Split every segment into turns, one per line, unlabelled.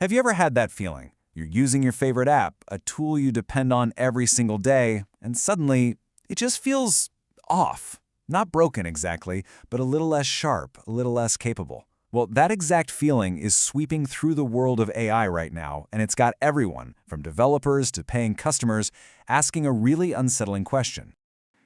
Have you ever had that feeling? You're using your favorite app, a tool you depend on every single day, and suddenly it just feels off. Not broken exactly, but a little less sharp, a little less capable. Well, that exact feeling is sweeping through the world of AI right now, and it's got everyone, from developers to paying customers, asking a really unsettling question.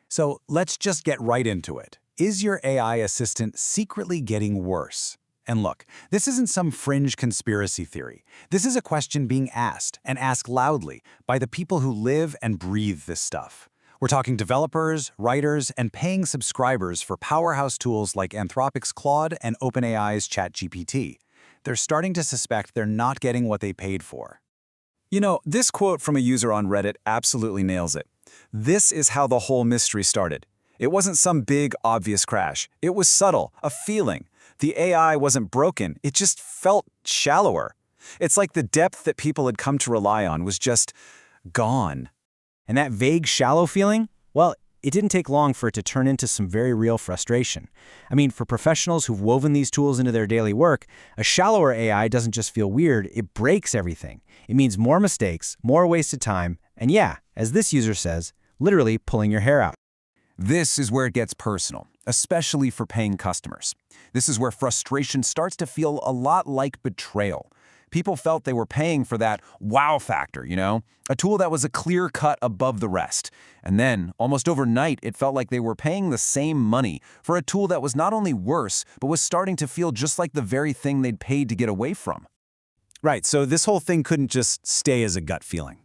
So let's just get right into it. Is your AI assistant secretly getting worse? And look, this isn't some fringe conspiracy theory. This is a question being asked, and asked loudly, by the people who live and breathe this stuff. We're talking developers, writers, and paying subscribers for powerhouse tools like Anthropic's Claude and OpenAI's ChatGPT. They're starting to suspect they're not getting what they paid for.
You know, this quote from a user on Reddit absolutely nails it. This is how the whole mystery started. It wasn't some big, obvious crash. It was subtle, a feeling. The AI wasn't broken, it just felt shallower. It's like the depth that people had come to rely on was just gone.
And that vague, shallow feeling? Well, it didn't take long for it to turn into some very real frustration. I mean, for professionals who've woven these tools into their daily work, a shallower AI doesn't just feel weird, it breaks everything. It means more mistakes, more wasted time, and yeah, as this user says, literally pulling your hair out.
This is where it gets personal, especially for paying customers. This is where frustration starts to feel a lot like betrayal. People felt they were paying for that wow factor, a tool that was a clear cut above the rest. And then, almost overnight, it felt like they were paying the same money for a tool that was not only worse, but was starting to feel just like the very thing they'd paid to get away from.
Right, so this whole thing couldn't just stay as a gut feeling.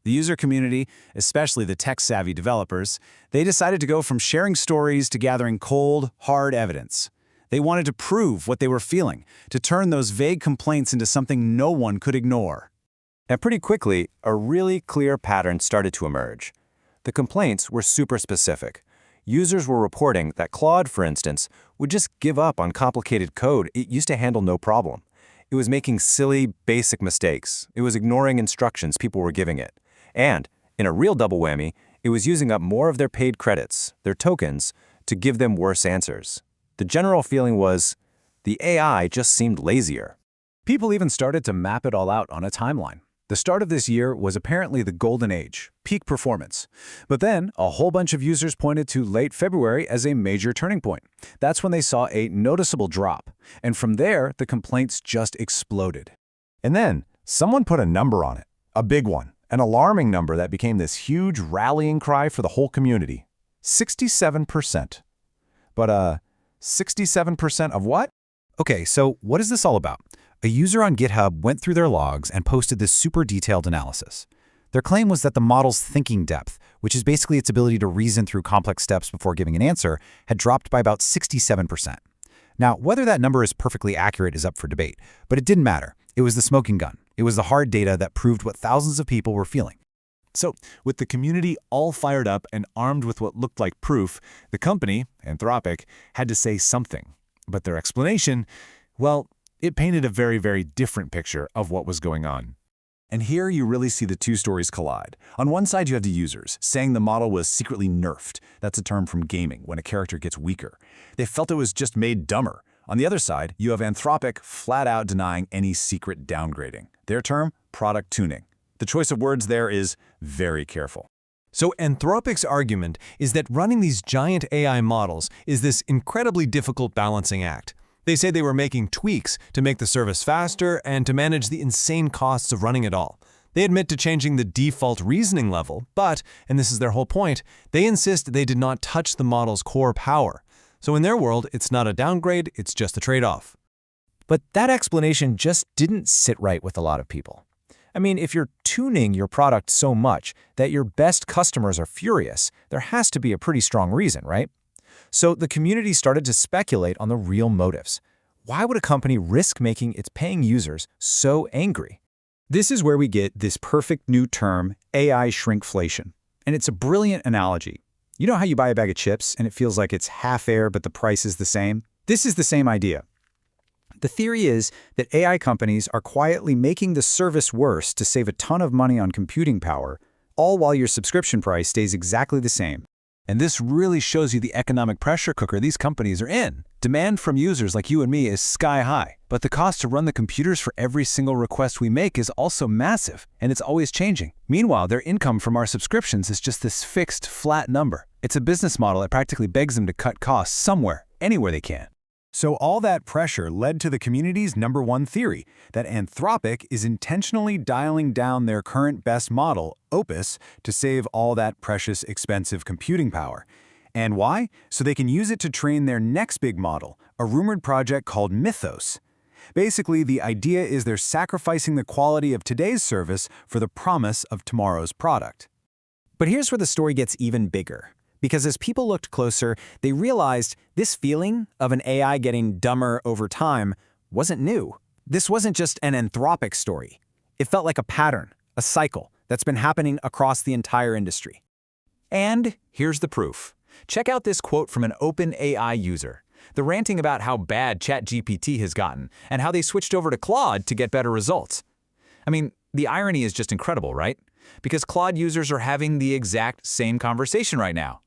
The user community, especially the tech-savvy developers, they decided to go from sharing stories to gathering cold, hard evidence. They wanted to prove what they were feeling, to turn those vague complaints into something no one could ignore.
And pretty quickly, a really clear pattern started to emerge. The complaints were super specific. Users were reporting that Claude, for instance, would just give up on complicated code it used to handle no problem. It was making silly, basic mistakes. It was ignoring instructions people were giving it. And, in a real double whammy, it was using up more of their paid credits, their tokens, to give them worse answers. The general feeling was, the AI just seemed lazier.
People even started to map it all out on a timeline. The start of this year was apparently the golden age, peak performance. But then, a whole bunch of users pointed to late February as a major turning point. That's when they saw a noticeable drop. And from there, the complaints just exploded.
And then, someone put a number on it, a big one. An alarming number that became this huge rallying cry for the whole community. 67%. But 67% of what?
Okay, so what is this all about? A user on GitHub went through their logs and posted this super detailed analysis. Their claim was that the model's thinking depth, which is basically its ability to reason through complex steps before giving an answer, had dropped by about 67%. Now, whether that number is perfectly accurate is up for debate, but it didn't matter. It was the smoking gun. It was the hard data that proved what thousands of people were feeling.
So, with the community all fired up and armed with what looked like proof, the company, Anthropic, had to say something. But their explanation, well, it painted a very, very different picture of what was going on.
And here you really see the two stories collide. On one side, you have the users, saying the model was secretly nerfed. That's a term from gaming, when a character gets weaker. They felt it was just made dumber. On the other side, you have Anthropic flat out denying any secret downgrading. Their term, product tuning. The choice of words there is very careful.
So Anthropic's argument is that running these giant AI models is this incredibly difficult balancing act. They say they were making tweaks to make the service faster and to manage the insane costs of running it all. They admit to changing the default reasoning level, but, and this is their whole point, they insist they did not touch the model's core power. So in their world, it's not a downgrade, it's just a trade-off.
But that explanation just didn't sit right with a lot of people. I mean, if you're tuning your product so much that your best customers are furious, there has to be a pretty strong reason, right? So the community started to speculate on the real motives. Why would a company risk making its paying users so angry?
This is where we get this perfect new term, AI shrinkflation. And it's a brilliant analogy. You know how you buy a bag of chips and it feels like it's half air but the price is the same? This is the same idea. The theory is that AI companies are quietly making the service worse to save a ton of money on computing power, all while your subscription price stays exactly the same.
And this really shows you the economic pressure cooker these companies are in. Demand from users like you and me is sky high.
But the cost to run the computers for every single request we make is also massive, and it's always changing. Meanwhile, their income from our subscriptions is just this fixed, flat number. It's a business model that practically begs them to cut costs somewhere, anywhere they can. So all that pressure led to the community's #1 theory, that Anthropic is intentionally dialing down their current best model, Opus, to save all that precious, expensive computing power. And why? So they can use it to train their next big model, a rumored project called Mythos. Basically, the idea is they're sacrificing the quality of today's service for the promise of tomorrow's product.
But here's where the story gets even bigger. Because as people looked closer, they realized this feeling of an AI getting dumber over time wasn't new. This wasn't just an Anthropic story. It felt like a pattern, a cycle, that's been happening across the entire industry. And here's the proof. Check out this quote from an OpenAI user. They're ranting about how bad ChatGPT has gotten and how they switched over to Claude to get better results. I mean, the irony is just incredible, right? Because Claude users are having the exact same conversation right now.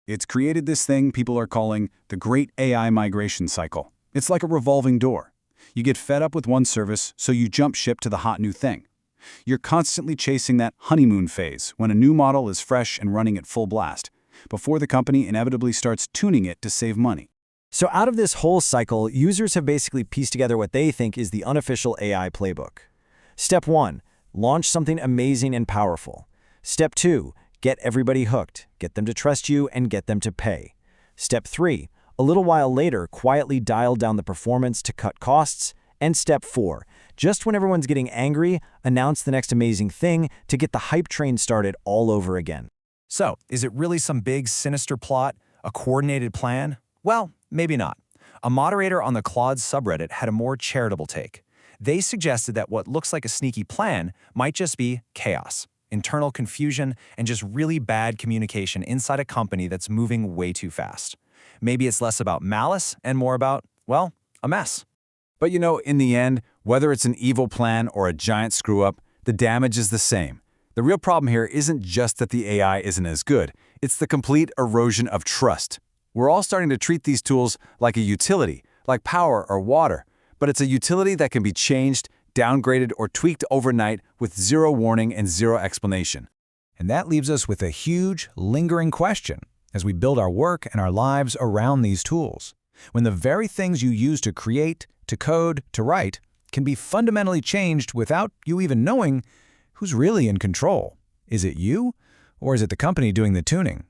It's created this thing people are calling the Great AI Migration Cycle. It's like a revolving door. You get fed up with one service, so you jump ship to the hot new thing. You're constantly chasing that honeymoon phase when a new model is fresh and running at full blast, before the company inevitably starts tuning it to save money.
So out of this whole cycle, users have basically pieced together what they think is the unofficial AI playbook. Step 1, launch something amazing and powerful. Step 2, get everybody hooked, get them to trust you, and get them to pay. Step 3, a little while later, quietly dial down the performance to cut costs. And Step 4, just when everyone's getting angry, announce the next amazing thing to get the hype train started all over again.
So, is it really some big, sinister plot, a coordinated plan? Well, maybe not. A moderator on the Claude subreddit had a more charitable take. They suggested that what looks like a sneaky plan might just be chaos, internal confusion, and just really bad communication inside a company that's moving way too fast. Maybe it's less about malice and more about, well, a mess.
But you know, in the end, whether it's an evil plan or a giant screw-up, the damage is the same. The real problem here isn't just that the AI isn't as good, it's the complete erosion of trust. We're all starting to treat these tools like a utility, like power or water, but it's a utility that can be changed, downgraded, or tweaked overnight with zero warning and zero explanation. And that leaves us with a huge, lingering question as we build our work and our lives around these tools. When the very things you use to create, to code, to write, can be fundamentally changed without you even knowing, who's really in control? Is it you, or is it the company doing the tuning?